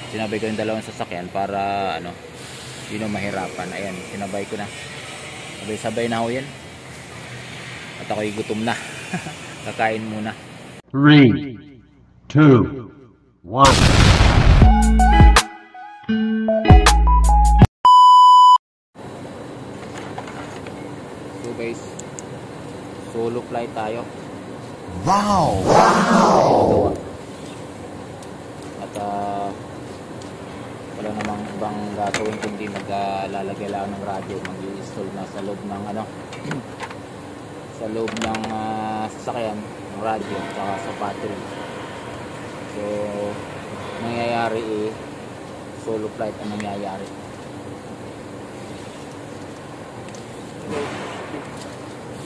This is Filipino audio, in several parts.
Sinabay ko yung dalawang sasakyan para ano, yun ang mahirapan. Ayan, sinabay ko na. Sabay-sabay na ho yan. At ako'y gutom na. Kakain muna. 3, 2, 1. So guys, solo flight tayo. Wow! At wala namang ibang gagawin kundi maglalagay lang ng radyo, mag-i-install na sa loob ng ano sa loob ng sasakyan ng radyo at sa battery. So nangyayari solo flight ang nangyayari.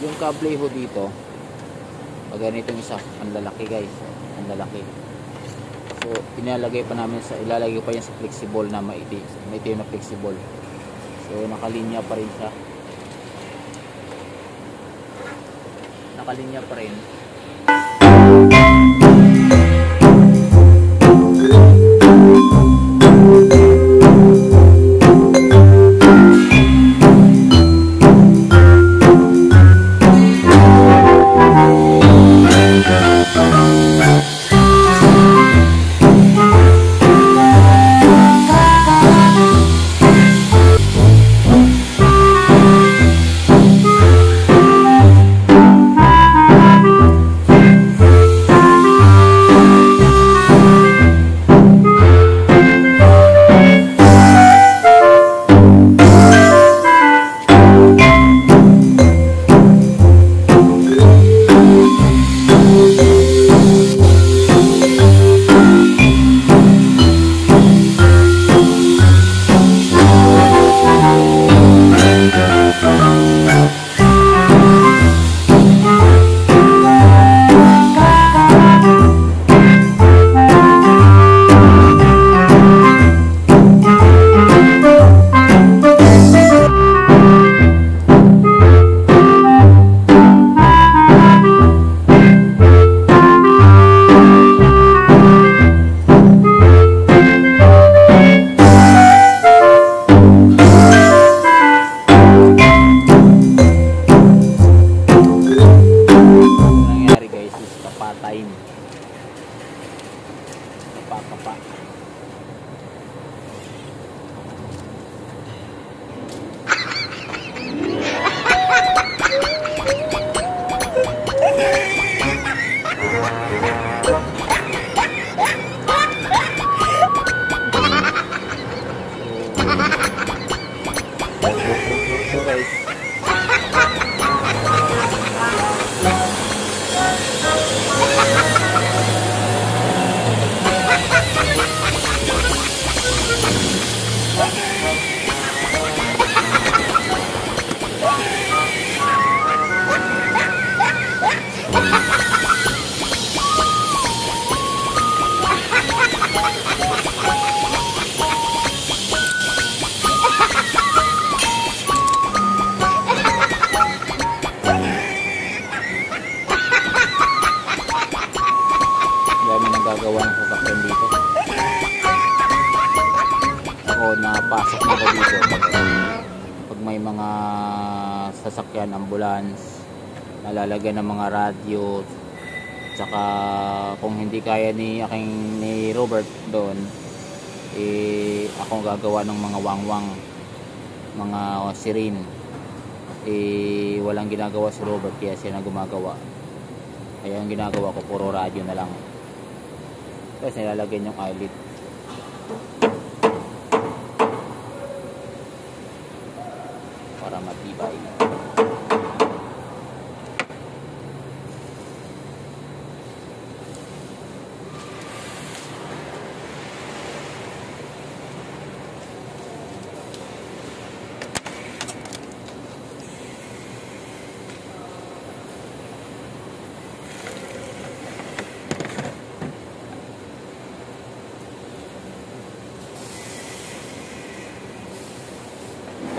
Yung kable ho dito pag ganitong isa, ang lalaki guys, ang lalaki. So ilalagay pa yan sa flexible na maitim na flexible. So nakalinya pa rin siya. Nakalinya pa rin. Napasok na ba dito pag may mga sasakyan, ambulance, nalalagyan ng mga radyo, tsaka kung hindi kaya ni Robert doon, ako gagawa ng mga wangwang, mga sirin. Walang ginagawa si Robert kaya siya na gumagawa, kaya ang ginagawa ko puro radyo na lang, tapos nilalagyan yung eyelid. Para matibay.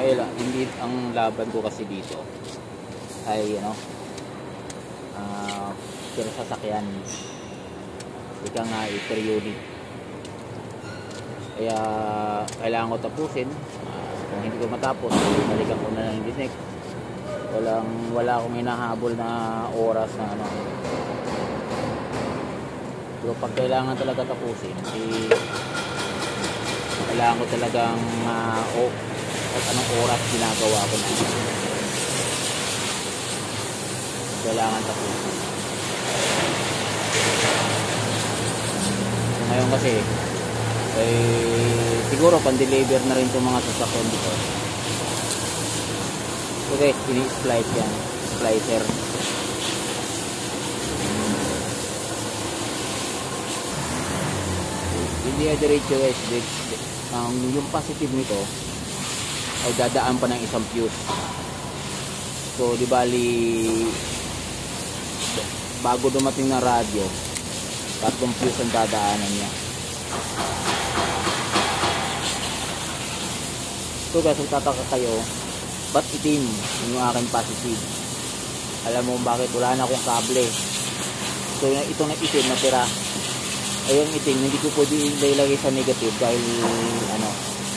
Kaya hindi, ang laban ko kasi dito ay pero sasakyan, ika nga per unit. Kaya kailangan ko tapusin. Kung hindi ko matapos, balikan ko na lang yung disconnect. Wala akong hinahabol na oras na ano. Pero pag kailangan talaga tapusin, kailangan ko talagang at anong oras ginagawa ko na kailangan tapusin. So, ngayon kasi siguro pan-deliver na rin itong mga sasakyan dito. So guys, ini-splice yan, splicer. Hindi na diretso guys, yung positive nito ay dadaan pa ng isang fuse. So di bali bago dumating na radyo, 3 fuse ang dadaanan niya. So guys, magtataka kayo, ba't itim yung aking positive? Alam mo bakit? Wala na akong kable. So ito na itim na tira, ayun itim, hindi ko pwede ilagay sa negative dahil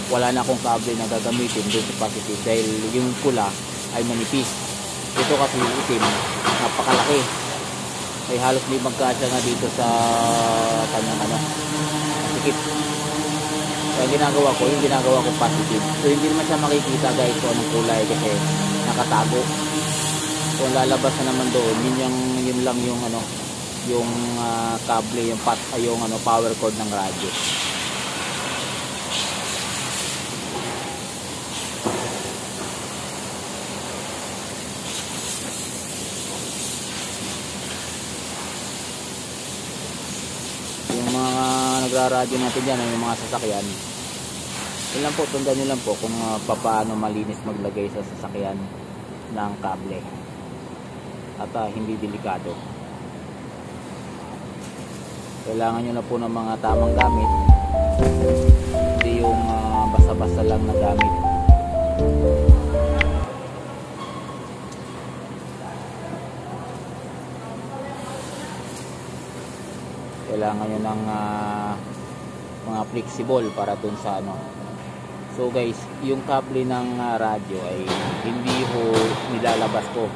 wala na akong kable na gagamitin doon sa positive dahil yung pula ay manipis. Ito kasi itim, napakalaki, ay halos di magkasya nga dito sa kanyang sikip. Kaya ginagawa ko positive. So hindi naman siya makikita guys kung anong kulay kasi nakatago. So lalabas na naman doon, yun lang yung yung kable, yung power cord ng radyo. Yung mga nagraradyo natin dyan, yung mga sasakyan, yun lang po, tandaan nyo lang po kung paano malinis maglagay sa sasakyan ng kable at hindi delikado. Kailangan nyo na po ng mga tamang gamit, hindi yung basta-basta lang na gamit. Kailangan nyo ng mga flexible para dun sa So guys, yung kable ng radyo ay hindi ho nilalabas ko.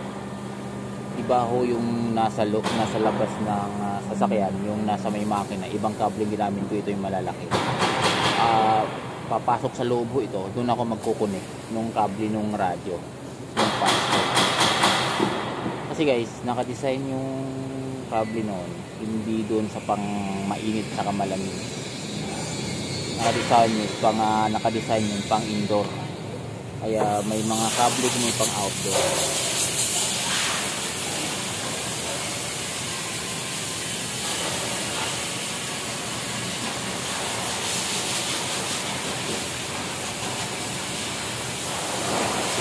Iba ho yung nasa labas ng sasakyan, yung nasa may makina. Ibang kable ginamit ko, ito yung malalaki. Papasok sa loob ho ito, doon ako magkukunik nung kable nung radyo, yung pasok. Kasi guys, nakadesign yung kable noon, hindi doon sa pang mainit sa malamig. Nakadesign yun pang indoor. Kaya may mga kable kung may pang outdoor.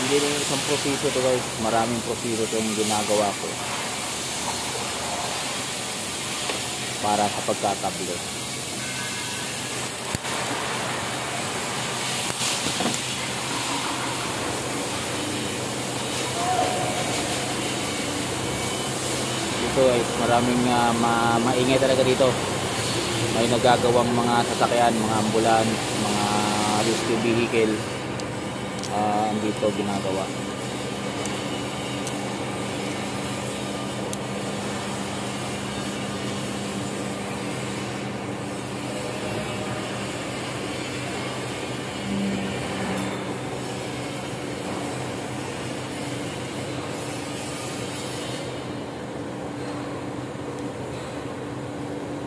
Hindi rin isang proseso to guys, maraming proseso to yung ginagawa ko para sa pagkakable. Dito guys, maraming maingay talaga dito. May nagagawang mga sasakyan, mga ambulance, mga rescue vehicle, dito ginagawa.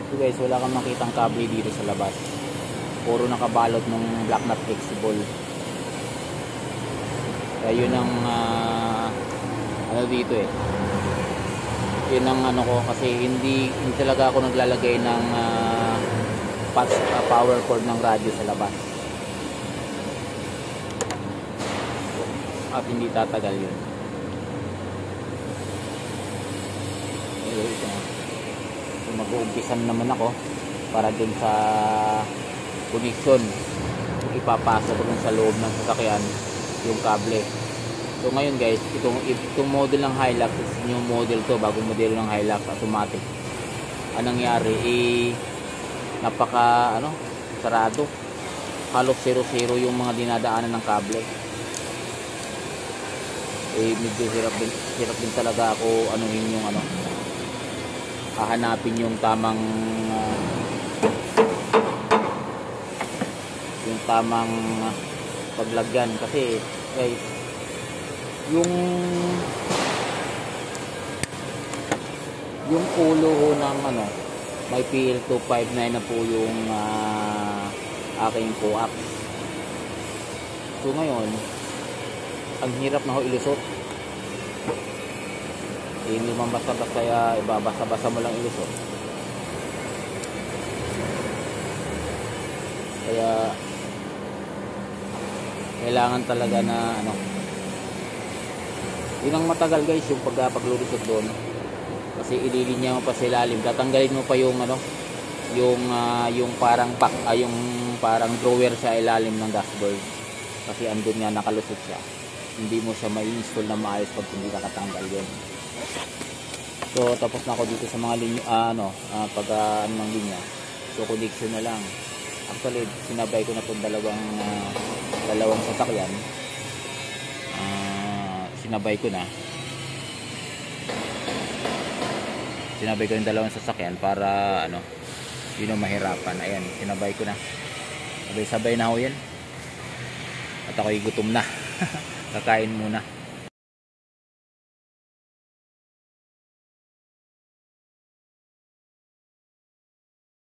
So guys, wala kang makitang kable dito sa labas, puro nakabalot ng black nut flexible. Kaya yun ang dito yun ang ko, kasi hindi talaga ako naglalagay ng power cord ng radyo sa labas at hindi tatagal yun. Ito na, mag-uumpisan naman ako para dun sa connection, ipapasa ko dun sa loob ng sasakyan yung kable. So ngayon guys, itong model ng Hilux is new model to, bagong model ng Hilux automatic. Anong nangyari, napaka sarado, halos 0-0 yung mga dinadaanan ng kable. Medyo hirap din talaga ako anuhin yung hahanapin yung tamang paglagyan, kasi guys, yung ulo ho ng may PL259 na po yung aking coax. So ngayon, ang hirap na ho ilusot. Hindi man basta-basta ibabasa-basa mo lang ilusot. Kaya kailangan talaga na yun ang matagal guys, yung paglulusot doon, kasi ililinya mo pa sa ilalim, tatanggalin mo pa yung yung parang yung parang drawer sa ilalim ng dashboard, kasi andun nga nakalusot siya. Hindi mo siya mai-install na maayos pag hindi nakatanggal yun. So tapos na ako dito sa mga linya, ng linya. So connection na lang. Actually sinabay ko na itong dalawang sasakyan. Sinabay ko yung dalawang sasakyan para hindi na mahirapan. Ayan, sinabay ko na. Sabay-sabay na ako yan. At ako'y gutom na. Kakain muna.